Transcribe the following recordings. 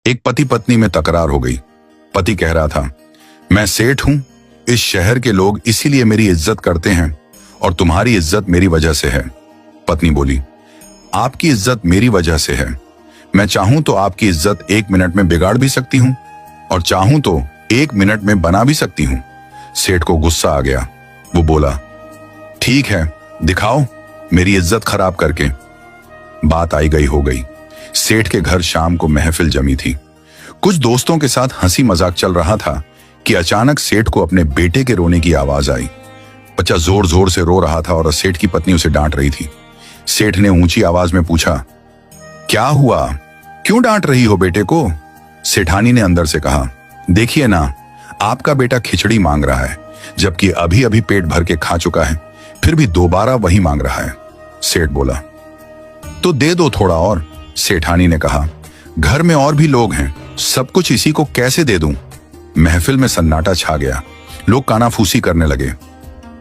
एक पति पत्नी में तकरार हो गई। पति कह रहा था, मैं सेठ हूं, इस शहर के लोग इसीलिए मेरी इज्जत करते हैं और तुम्हारी इज्जत मेरी वजह से है। पत्नी बोली, आपकी इज्जत मेरी वजह से है। मैं चाहूं तो आपकी इज्जत 1 मिनट में बिगाड़ भी सकती हूं और चाहूं तो 1 मिनट में बना भी सकती हूं। सेठ को गुस्सा आ गया। वो बोला, ठीक है, दिखाओ मेरी इज्जत खराब करके। बात आई गई हो गई। सेठ के घर शाम को महफिल जमी थी। कुछ दोस्तों के साथ हंसी मजाक चल रहा था कि अचानक सेठ को अपने बेटे के रोने की आवाज आई। बच्चा जोर जोर से रो रहा था और सेठ की पत्नी उसे डांट रही थी। सेठ ने ऊंची आवाज में पूछा, क्या हुआ, क्यों डांट रही हो बेटे को? सेठानी ने अंदर से कहा, देखिए ना, आपका बेटा खिचड़ी मांग रहा है, जबकि अभी अभी पेट भर के खा चुका है, फिर भी दोबारा वही मांग रहा है। सेठ बोला, तो दे दो थोड़ा और। सेठानी ने कहा, घर में और भी लोग हैं, सब कुछ इसी को कैसे दे दूं? महफिल में सन्नाटा छा गया। लोग कानाफूसी करने लगे।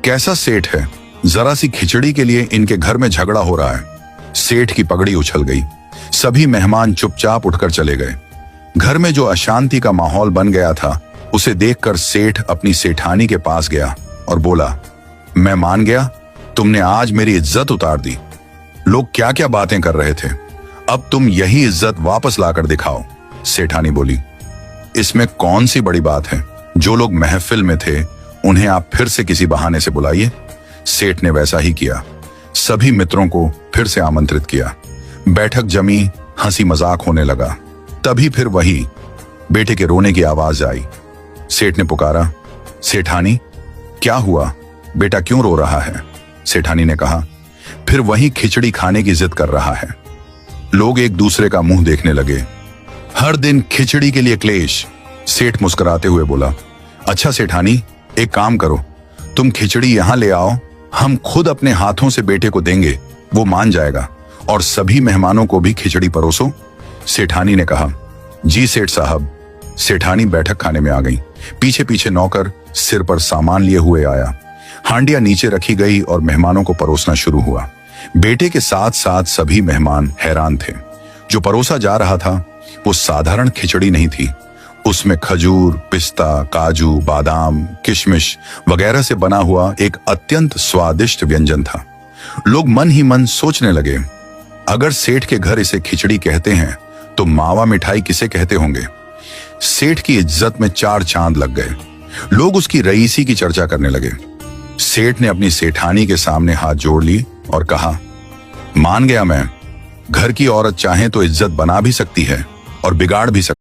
कैसा सेठ है, जरा सी खिचड़ी के लिए इनके घर में झगड़ा हो रहा है। सेठ की पगड़ी उछल गई। सभी मेहमान चुपचाप उठकर चले गए। घर में जो अशांति का माहौल बन गया था, उसे देखकर सेठ अपनी सेठानी के पास गया और बोला, मैं मान गया, तुमने आज मेरी इज्जत उतार दी। लोग क्या क्या बातें कर रहे थे, अब तुम यही इज्जत वापस लाकर दिखाओ। सेठानी बोली, इसमें कौन सी बड़ी बात है? जो लोग महफिल में थे उन्हें आप फिर से किसी बहाने से बुलाइए। सेठ ने वैसा ही किया। सभी मित्रों को फिर से आमंत्रित किया। बैठक जमी, हंसी मजाक होने लगा। तभी फिर वही बेटे के रोने की आवाज आई। सेठ ने पुकारा, सेठानी, क्या हुआ, बेटा क्यों रो रहा है? सेठानी ने कहा, फिर वही खिचड़ी खाने की जिद कर रहा है। लोग एक दूसरे का मुंह देखने लगे। हर दिन खिचड़ी के लिए क्लेश। सेठ मुस्कुराते हुए बोला, अच्छा सेठानी, एक काम करो, तुम खिचड़ी यहां ले आओ, हम खुद अपने हाथों से बेटे को देंगे, वो मान जाएगा, और सभी मेहमानों को भी खिचड़ी परोसो। सेठानी ने कहा, जी सेठ साहब। सेठानी बैठक खाने में आ गई। पीछे पीछे नौकर सिर पर सामान लिए हुए आया। हांडिया नीचे रखी गई और मेहमानों को परोसना शुरू हुआ। बेटे के साथ साथ सभी मेहमान हैरान थे। जो परोसा जा रहा था वो साधारण खिचड़ी नहीं थी, उसमें खजूर, पिस्ता, काजू, बादाम, किशमिश वगैरह से बना हुआ एक अत्यंत स्वादिष्ट व्यंजन था। लोग मन ही मन सोचने लगे, अगर सेठ के घर इसे खिचड़ी कहते हैं तो मावा मिठाई किसे कहते होंगे? सेठ की इज्जत में 4 चांद लग गए। लोग उसकी रईसी की चर्चा करने लगे। सेठ ने अपनी सेठानी के सामने हाथ जोड़ ली और कहा, मान गया मैं, घर की औरत चाहे तो इज्जत बना भी सकती है और बिगाड़ भी सकती है।